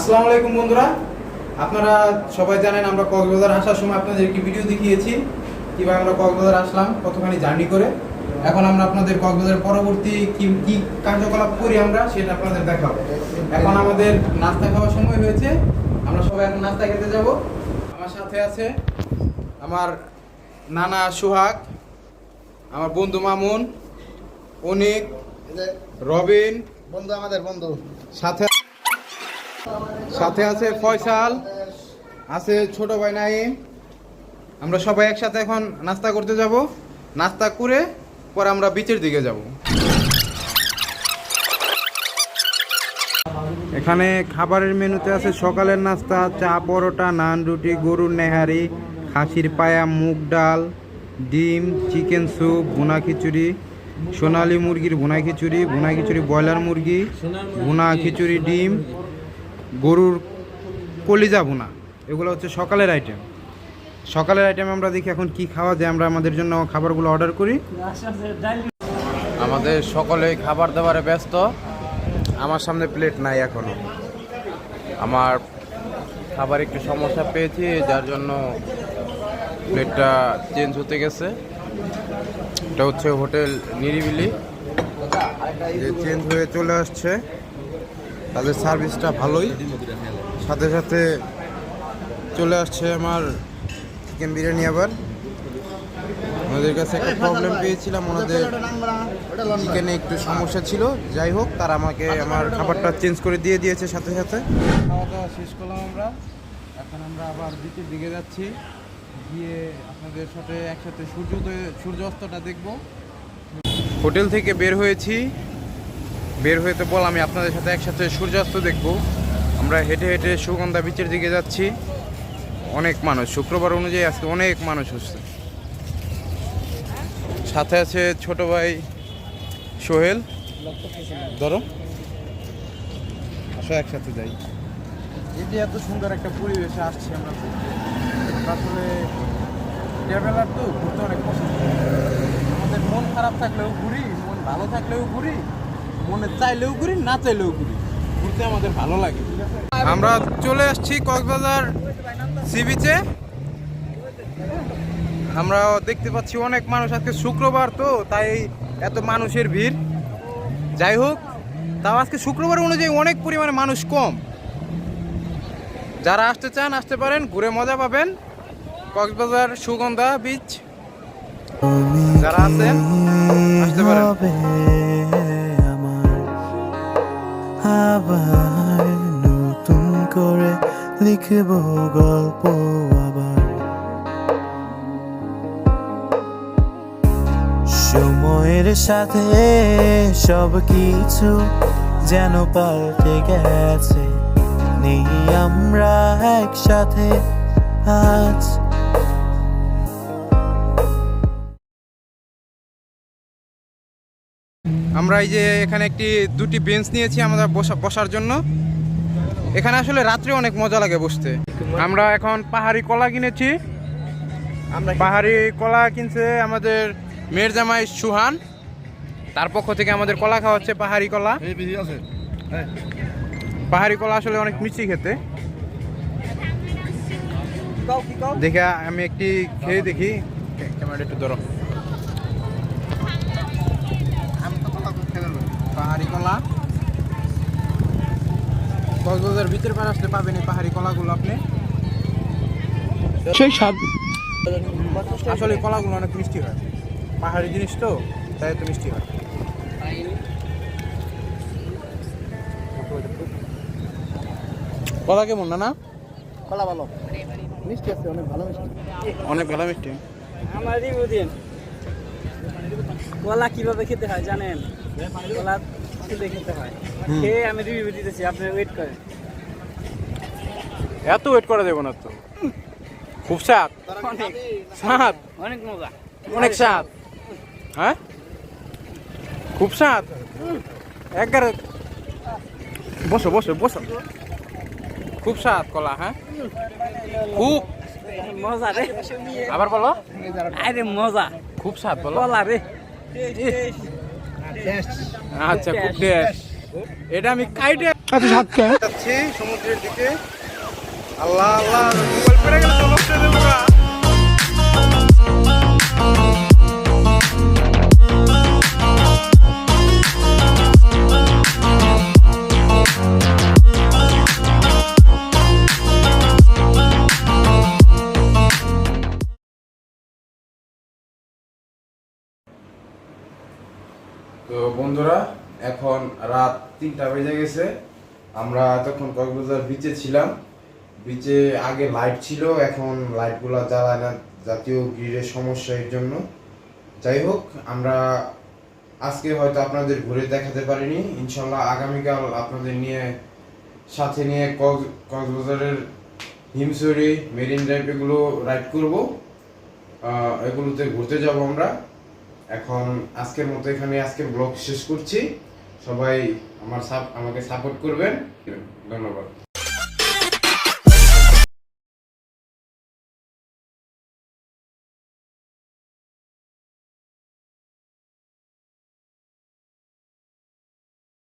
আসসালামু আলাইকুম বন্ধুরা, আপনারা সবাই জানেন আমরা কক্সবাজার আসার সময় আপনাদের একটি ভিডিও দেখিয়েছি কিভাবে আমরা কক্সবাজার আসলাম, কতখানি জার্নি করে। এখন আমরা আপনাদের কক্সবাজারের পরবর্তী কি কার্যকলাপ করি আমরা সেটা আপনাদের দেখাবো। এখন আমাদের নাস্তা খাওয়ার সময় হয়েছে, আমরা সবাই এখন নাস্তা খেতে যাব। আমার সাথে আছে আমার নানা সোহাগ, আমার বন্ধু মামুন, অনিক, রবিন, বন্ধু আমাদের বন্ধু, সাথে আছে ফয়সাল, আছে ছোট ভাই নাইম। আমরা সবাই একসাথে এখন নাস্তা করতে যাব। নাস্তা করে পরে আমরা বিচের দিকে যাব। এখানে খাবারের মেনুতে আছে সকালের নাস্তা, চা, পরোটা, নান, রুটি, গরুর নেহারি, খাসির পায়া, মুগ ডাল, ডিম, চিকেন স্যুপ, ভুনা খিচুড়ি, সোনালী মুরগির ভুনা খিচুড়ি, ব্রয়লার মুরগি ভুনা খিচুড়ি, ডিম, গরুর কলিজা ভুনা। এগুলো হচ্ছে সকালের আইটেম। আমরা দেখি এখন কি খাওয়া যায়, আমরা আমাদের জন্য খাবারগুলো অর্ডার করি। আমাদের সকলেই খাবার দাবারে ব্যস্ত। আমার সামনে প্লেট নাই এখনো। আমার খাবার একটু সমস্যা পেয়েছি, যার জন্য প্লেটটা চেঞ্জ হতে গেছে। এটা হচ্ছে হোটেল নিরিবিলি, যে চেঞ্জ হয়ে চলে আসছে। তাদের সার্ভিসটা ভালোই, সাথে সাথে চলে আসছে আমার চিকেন বিরিয়ানি। আবার ওনাদের কাছে একটা প্রবলেম পেয়েছিলাম, ওনাদের চিকেনে একটু সমস্যা ছিল। যাই হোক, তারা আমাকে আমার খাবারটা চেঞ্জ করে দিয়ে দিয়েছে সাথে সাথে। খাওয়া দাওয়া শেষ করলাম আমরা। এখন আমরা আবার বিচের দিকে যাচ্ছি, গিয়ে আপনাদের সাথে একসাথে সূর্যাস্তটা দেখব। হোটেল থেকে বের হয়ে তো বল আমি আপনাদের সাথে একসাথে সূর্যাস্ত দেখব। আমরা হেঁটে হেঁটে সুগন্ধা বিচের দিকে যাচ্ছি। অনেক মানুষ, শুক্রবার অনুযায়ী আজকে অনেক মানুষ হচ্ছে। সাথে আছে ছোট ভাই সোহেল। ধরো, আসো একসাথে যাই। এটি এত সুন্দর একটা পরিবেশে আসছি আমরা। আসলে ট্রাভেলার তো ঘুরতে অনেক পছন্দ। আমাদের মন খারাপ থাকলেও ঘুরি, মন ভালো থাকলেও ঘুরি, মনে চাইলেও ঘুরি, না চাইলেও ঘুরি। ঘুরতে আমাদের ভালো লাগে। আমরা চলে আসছি কক্সবাজার সি বিচে। আমরা দেখতে পাচ্ছি অনেক মানুষ। আজকে শুক্রবার তো, তাই এত মানুষের ভিড়। যাই হোক, তাও আজকে শুক্রবার অনুযায়ী অনেক পরিমাণে মানুষ কম। যারা আসতে চান আসতে পারেন, ঘুরে মজা পাবেন। কক্সবাজার সুগন্ধা বিচ যারা আছেন আসতে পারেন। আবার নতুন করে লিখব গল্প, আবার সময়ের সাথে সব কিছু যেন পাল্টে গেছে। নেই আমরা একসাথে আজ। আমরা এই যে এখানে দুটি বেঞ্চ নিয়েছি আমাদের বসার জন্য। এখানে আসলে রাত্রে অনেক মজা লাগে বসতে। আমরা এখন পাহাড়ি কলা কিনেছি। পাহাড়ি কলা কিনছে আমাদের মেয়ের জামাই সুহান, তার পক্ষ থেকে আমাদের কলা খাওয়া হচ্ছে পাহাড়ি কলা। পাহাড়ি কলা আসলে অনেক মিষ্টি খেতে। দেখে আমি একটি খেয়ে দেখি। ক্যামেরাটা একটু ধরো। পাহাড়ি কলা কক্সবাজার ভিতরে পার আসলে পাবেন এই পাহাড়ি কলাগুলো আপনি। সেই স্বাদ। আসলে কলাগুলো অনেক মিষ্টি হয়, পাহাড়ি জিনিস তো, তাই তো মিষ্টি হয়। কলা কেমন না? কলা ভালো, মিষ্টি আছে, অনেক ভালো মিষ্টি, অনেক ভালো মিষ্টি। আমার রিভিউ দিন, কলা কিভাবে খেতে হয় জানেন? কলা খেতে হয়, খেয়ে আমি রিভিউ দিতেছি, আপনি ওয়েট করেন। এত ওয়েট করা যাবে না তো, খুব স্বাদ। অনেক মজা, অনেক স্বাদ। হ্যাঁ, খুব স্বাদ। একবারে বসো বসো বসো। খুব স্বাদ কলা। হ্যাঁ, খুব মজা রে। আবার বলো। আরে মজা, খুব স্বাদ বলো। কলা রে। আচ্ছা, খুব টেস্ট। এটা আমি কাইটে যাচ্ছি সমুদ্রের দিকে। আল্লাহ আল্লাহ, মোবাইল পড়ে গেলে তো নষ্ট হয়ে যাবে গা। তো বন্ধুরা, এখন রাত 3টা বেজে গেছে। আমরা তখন কক্সবাজার বিচে ছিলাম। বিচে আগে লাইট ছিল, এখন লাইটগুলো জ্বালায় না, জাতীয় গ্রিডের সমস্যা এর জন্য। যাই হোক, আমরা আজকে হয়তো আপনাদের ঘুরে দেখাতে পারিনি। ইনশাল্লাহ আগামীকাল আপনাদের সাথে নিয়ে কক্সবাজারের হিমছড়ি, মেরিন ড্রাইভ এগুলো রাইড করব। এগুলোতে ঘুরতে যাব আমরা। এখন আজকের মতো এখানে আজকের ব্লগ শেষ করছি। সবাই আমাকে সাপোর্ট করবেন। ধন্যবাদ।